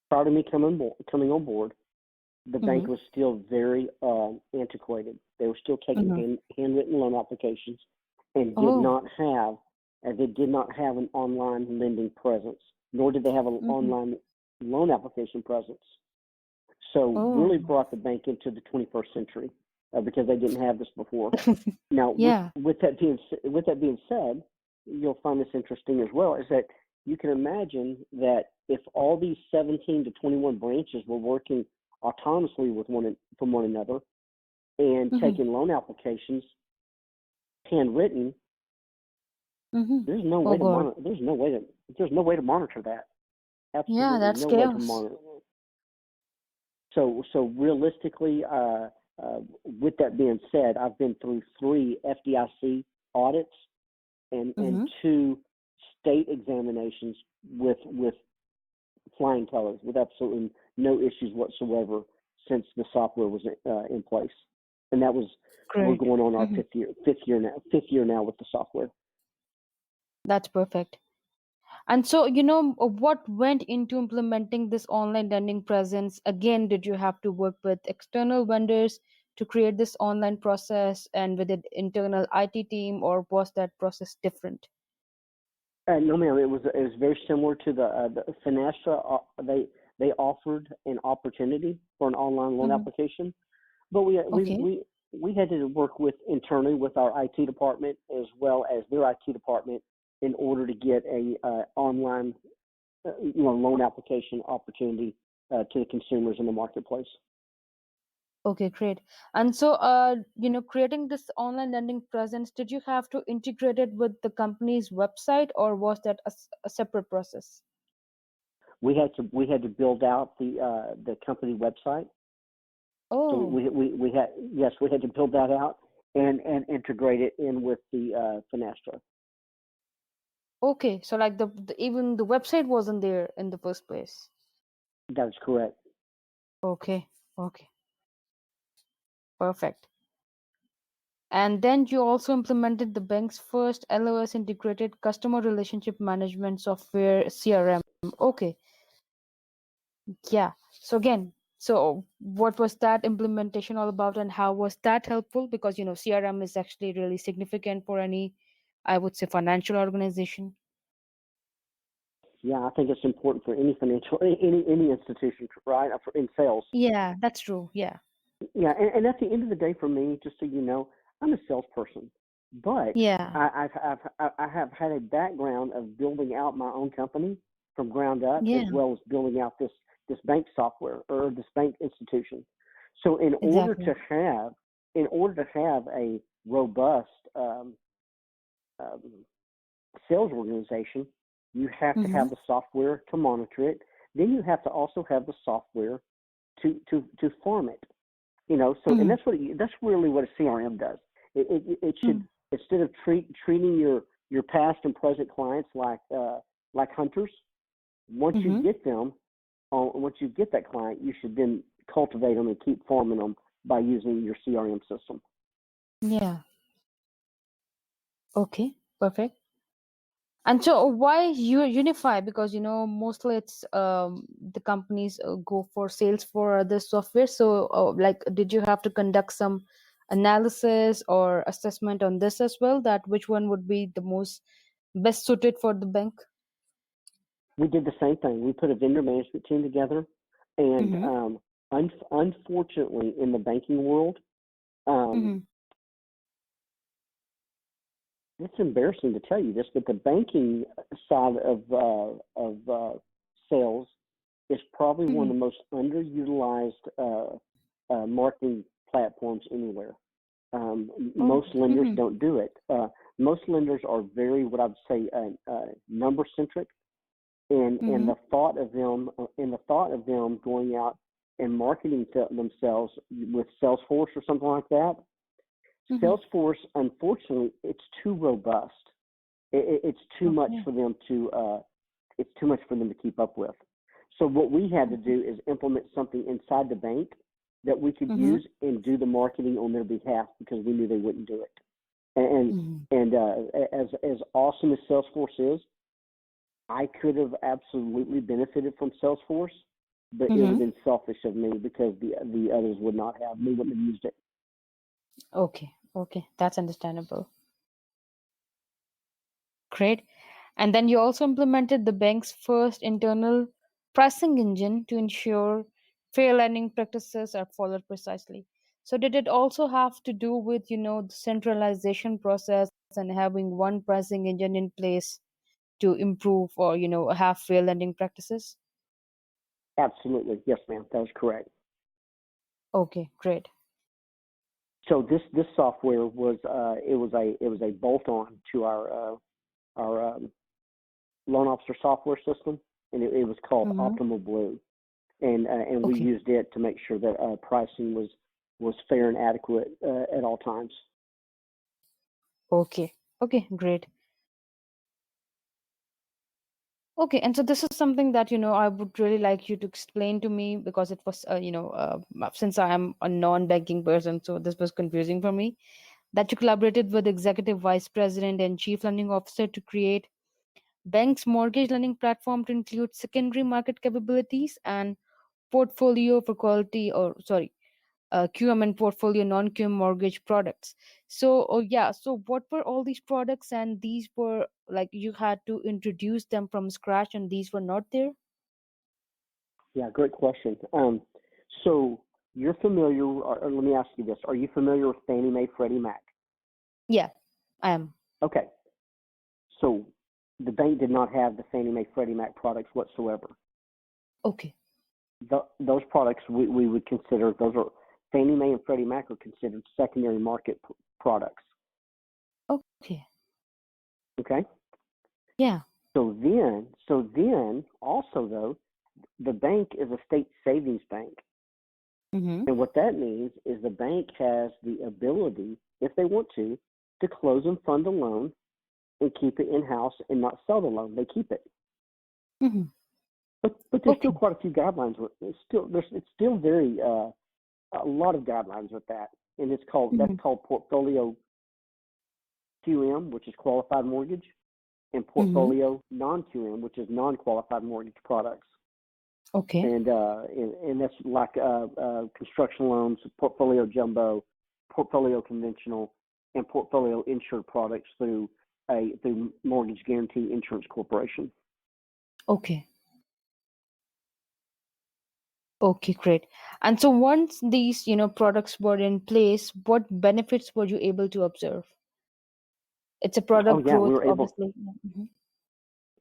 Prior to me coming on board, the bank Mm-hmm. was still very antiquated. They were still taking Mm-hmm. handwritten loan applications, and Oh. they did not have an online lending presence, nor did they have an Mm-hmm. online loan application presence. So Oh. really brought the bank into the 21st century because they didn't have this before. Now, Yeah. with that being said, you'll find this interesting as well. Is that you can imagine that if all these 17 to 21 branches were working autonomously from one another and Mm-hmm. taking loan applications handwritten, Mm-hmm. there's no Oh way to God. monitor. There's no way to monitor that. Yeah, Absolutely that's no way to chaos. monitor. So realistically, with that being said, I've been through 3 FDIC audits and Mm-hmm. 2 state examinations with flying colors, with absolutely no issues whatsoever since the software was in place. And that was we're Great. going on our Mm-hmm. fifth year now with the software. That's perfect. And so, what went into implementing this online lending presence? Again, did you have to work with external vendors to create this online process and with an internal IT team, or was that process different? No, ma'am. It was very similar to the Finastra. They offered an opportunity for an online loan Hmm. application, but Okay. we had to work with internally with our IT department as well as their IT department in order to get a online loan application opportunity to the consumers in the marketplace. Okay, great. And so, creating this online lending presence, did you have to integrate it with the company's website, or was that a separate process? We had to build out the company website. So Oh, we had to build that out and integrate it in with the Finastra. okay. So, like even the website wasn't there in the first place. That is correct. Okay, okay, perfect. And then you also implemented the bank's first LOS integrated customer relationship management software CRM. Okay, yeah. So again, so what was that implementation all about and how was that helpful? Because CRM is actually really significant for any, I would say, financial organization. Yeah, I think it's important for any financial any institution, right? In sales. Yeah, that's true. Yeah. Yeah, and at the end of the day, for me, just so you know, I'm a salesperson, but Yeah. I have had a background of building out my own company from ground up, as Yeah, well as building out this bank software or this bank institution. So exactly. in order to have a robust um, sales organization, you have to Mm-hmm. have the software to monitor it. Then you have to also have the software to farm it. So and Mm-hmm. that's really what a CRM does. It should, Mm-hmm. instead of treating your past and present clients like hunters. Once you Mm-hmm. get them, once you get that client, you should then cultivate them and keep farming them by using your CRM system. Yeah. Okay. Perfect. And so why you unify? Because mostly it's the companies go for sales for other software. So like, did you have to conduct some analysis or assessment on this as well? That which one would be the most best suited for the bank? We did the same thing. We put a vendor management team together, and Mm-hmm. unfortunately, in the banking world, um, Mm-hmm. it's embarrassing to tell you this, but the banking side of sales is probably one Mm-hmm. of the most underutilized marketing platforms anywhere. Oh. Most lenders Mm-hmm. don't do it. Most lenders are very, what I'd say, number centric, and Mm-hmm. the thought of them going out and marketing to themselves with Salesforce or something like that. Mm-hmm. Salesforce, unfortunately, it's too robust. It's too much Okay. for them to keep up with. So what we had to do is implement something inside the bank that we could Mm-hmm. use and do the marketing on their behalf because we knew they wouldn't do it. And Mm-hmm. as awesome as Salesforce is, I could have absolutely benefited from Salesforce, but it would have been selfish of me because the others would not have. They wouldn't have used it. Okay, that's understandable. Great. And then you also implemented the bank's first internal pricing engine to ensure fair lending practices are followed precisely. So did it also have to do with, the centralization process and having one pricing engine in place to improve or, have fair lending practices? Absolutely, yes, ma'am. That is correct. Okay, great. So this software was a bolt-on to our loan officer software system, and it was called Optimal Blue, and we Okay. used it to make sure that pricing was fair and adequate at all times. Okay, great. Okay, and so this is something that I would really like you to explain to me, because it was since I am a non-banking person, so this was confusing for me. That you collaborated with executive vice president and chief lending officer to create bank's mortgage lending platform to include secondary market capabilities and portfolio for quality, or sorry, QM and portfolio non-QM mortgage products. So, so what were all these products? And these were like you had to introduce them from scratch, and these were not there? Yeah, great question. So you're familiar, or let me ask you this: are you familiar with Fannie Mae, Freddie Mac? Yeah, I am. Okay. So the bank did not have the Fannie Mae, Freddie Mac products whatsoever. Okay. Those products we would consider, those are Fannie Mae and Freddie Mac are considered secondary market products. Okay. Okay. Yeah. So then also though, the bank is a state savings bank. And what that means is the bank has the ability, if they want to close and fund a loan and keep it in-house and not sell the loan. They keep it. But there's still quite a few guidelines. It's still very a lot of guidelines with that, and that's called portfolio QM, which is qualified mortgage, and portfolio non-QM, which is non-qualified mortgage products. Okay. And that's like construction loans, portfolio jumbo, portfolio conventional, and portfolio insured products through Mortgage Guaranty Insurance Corporation. Okay. Okay, great. And so once these, products were in place, what benefits were you able to observe? It's a product we growth, were able. obviously.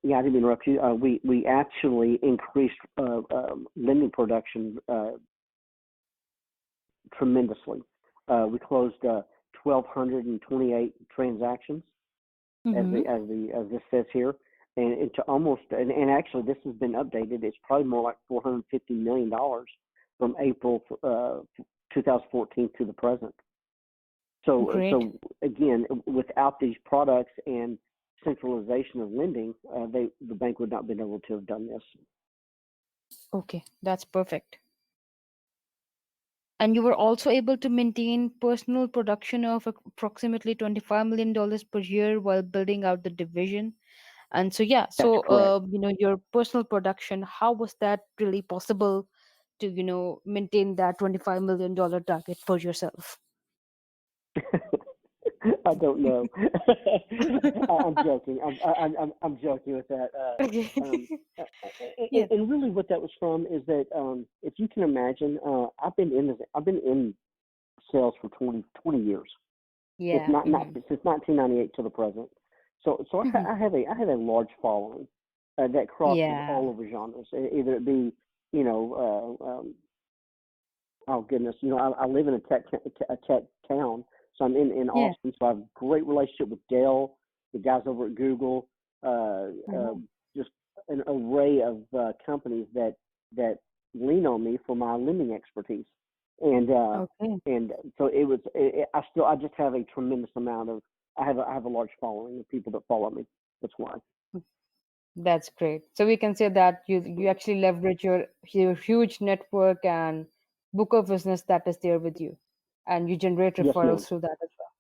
Yeah, I didn't interrupt you. We actually increased lending production tremendously. We closed 1,228 transactions, as this says here, and into almost and actually this has been updated. It's probably more like $450 million from April 2014 to the present. So Great. so again, without these products and centralization of lending, the bank would not have been able to have done this. Okay, that's perfect. And you were also able to maintain personal production of approximately $25 million per year while building out the division. And so, That's correct. your personal production, how was that really possible to, maintain that $25 million target for yourself? I don't know. I'm joking. I'm joking with that. Okay. Yeah. And really, what that was from is that if you can imagine, I've been in sales for 20 years. Yeah. If not since 1998 to the present. So I have a large following that crosses Yeah. all over genres. Either it be oh goodness, I live in a tech town, so I'm in Yeah. Austin, so I have a great relationship with Dell, the guys over at Google, just an array of companies that lean on me for my lending expertise, and Okay. and so I just have a tremendous amount of I have a large following of people that follow me. That's why. That's great. So we can say that you actually leverage your huge network and book of business that is there with you, and you generate Yes, ma'am. referrals through that as well.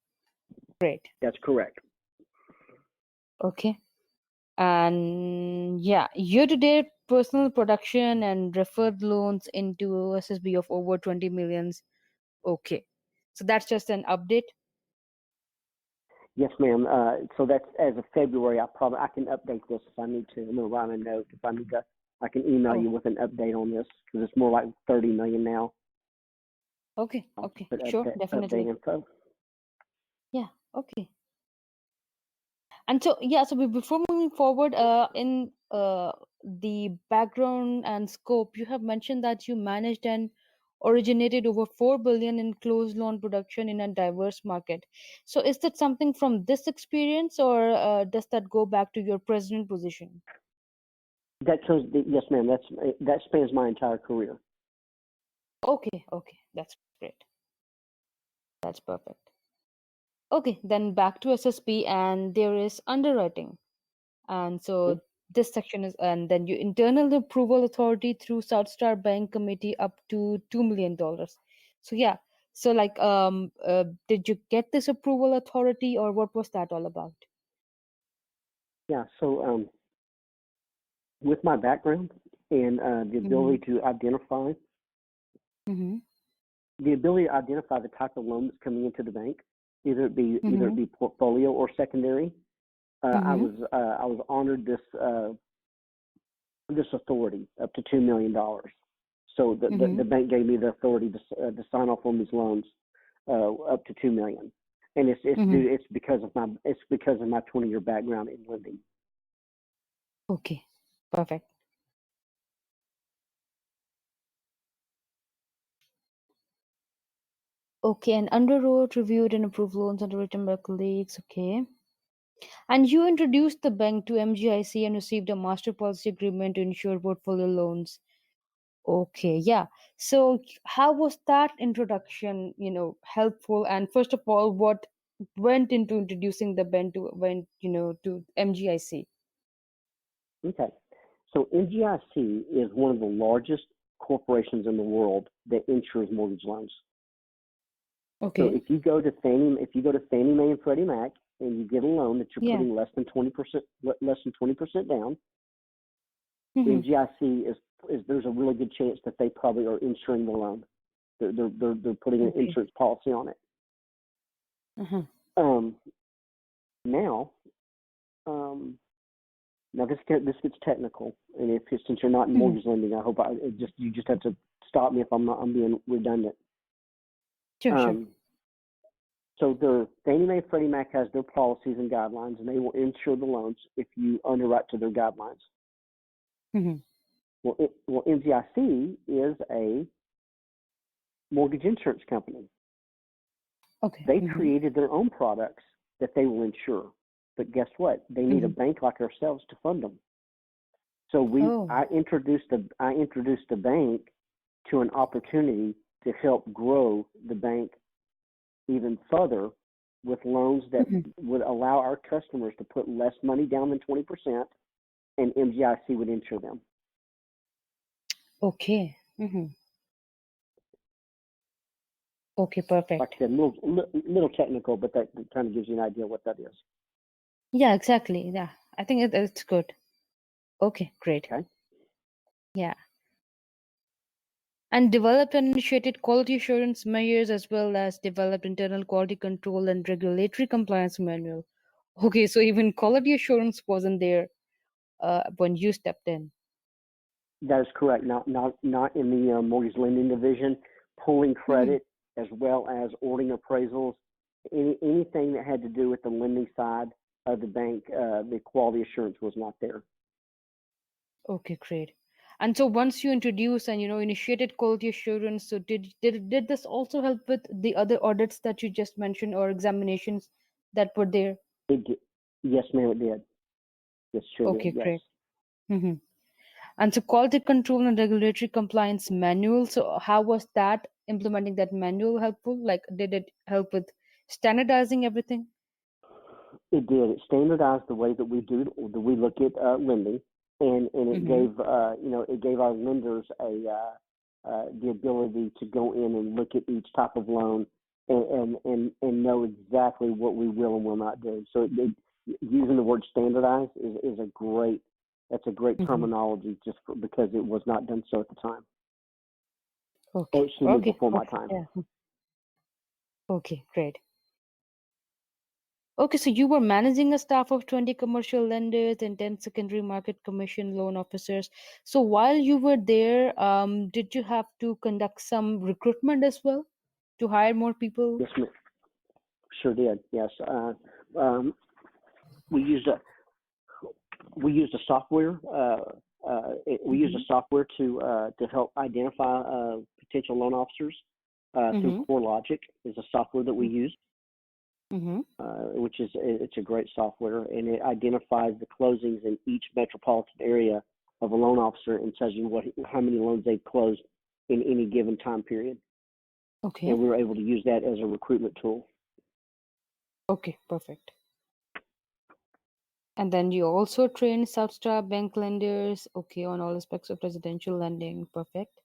Great. That's correct. Okay. And yeah, year-to-date personal production and referred loans into SSB of over 20 millions. Okay. So that's just an update. Yes, ma'am. So that's as of February. I can update this if I need to. I'm gonna write a note if I need to. I can email Oh, you with an update on this because it's more like 30 million now. okay. I'll Okay. put Sure. update Definitely. info. Yeah. Okay. And so, yeah, so before moving forward, in the background and scope, you have mentioned that you managed and originated over 4 billion in closed loan production in a diverse market. So, is that something from this experience, or does that go back to your president position? That shows. Yes, ma'am. That spans my entire career. Okay, okay, that's great. That's perfect. Okay, then back to SSP, and there is underwriting. And Okay. so this section is, and then your internal approval authority through South Star Bank Committee up to $2 million. So yeah, so like, did you get this approval authority, or what was that all about? Yeah. So with my background and the Mm-hmm. ability to identify Mm-hmm. the type of loan that's coming into the bank, either it Mm-hmm. be portfolio or secondary. I Mm-hmm. was honored this authority up to $2 million. So Mm-hmm. the bank gave me the authority to sign off on these loans up to $2 million, and Mm-hmm. it's because of my 20-year background in lending. Okay, perfect. Okay, and underwrote, reviewed, and approved loans underwritten by colleagues. Okay. And you introduced the bank to MGIC and received a master policy agreement to ensure portfolio loans. Okay, yeah. So how was that introduction, helpful? And first of all, what went into introducing the bank to MGIC? Okay, so NGIC is one of the largest corporations in the world that insures mortgage loans. So Okay. if you go to Fannie Mae and Freddie Mac and you get a loan that you're Yeah. putting less than 20% down, Mm-hmm. NGIC is there's a really good chance that they probably are insuring the loan. They're putting an Okay. insurance policy on it. Uh-huh. Um, now, now this gets technical, and since you're not in Mm-hmm. mortgage lending, you just have to stop me if I'm being redundant. Sure, sure. Um, so the Fannie Mae Freddie Mac has their policies and guidelines, and they will insure the loans if you underwrite to their guidelines. Mm-hmm. Well, NGIC is a mortgage insurance company. Okay. They Mm-hmm. created their own products that they will insure. But guess what? They need a Mm-hmm. bank like ourselves to fund them. So Oh. I introduced the bank to an opportunity to help grow the bank even further with loans that Mm-hmm. would allow our customers to put less money down than 20%, and MGIC would insure them. Okay. Mm-hmm. Okay, Like perfect. I said, little technical, but that kind of gives you an idea what that is. Yeah, exactly. Yeah, I think it's good. Okay, great. Okay. Yeah. And developed and initiated quality assurance measures as well as developed internal quality control and regulatory compliance manual. Okay, so even quality assurance wasn't there when you stepped in. That is correct. Not in the mortgage lending division. Pulling Hmm. credit as well as ordering appraisals, anything that had to do with the lending side of the bank, the quality assurance was not there. Okay, great. And so once you introduced and initiated quality assurance, so did this also help with the other audits that you just mentioned or examinations that were there? It did. Yes, ma'am, it did. Yes, sure did. Okay, Yes. great. Hmm. And so quality control and regulatory compliance manual. So how was that implementing that manual helpful? Like, did it help with standardizing everything? It did. It standardized the way that we look at lending, and it Mm-hmm. gave our lenders the ability to go in and look at each type of loan and know exactly what we will and will not do. So using the word standardize is a great, that's a great Mhm. terminology just because it was not done so at the time. Okay. Excuse me, Okay. before my Okay. time. Yeah. Okay. Great. Okay, so you were managing a staff of 20 commercial lenders and 10 secondary market commission loan officers. So while you were there, did you have to conduct some recruitment as well to hire more people? Yes, ma'am. Sure did. Yes. We used a software. We used a Mm-hmm. software to help identify potential loan officers through Mm-hmm. CoreLogic is a software that we use, Mm-hmm. which is it's a great software, and it identifies the closings in each metropolitan area of a loan officer and tells you how many loans they've closed in any given time period. Okay. And we were able to use that as a recruitment tool. Okay, perfect. And then you also trained South Star Bank lenders, okay, on all aspects of residential lending. Perfect.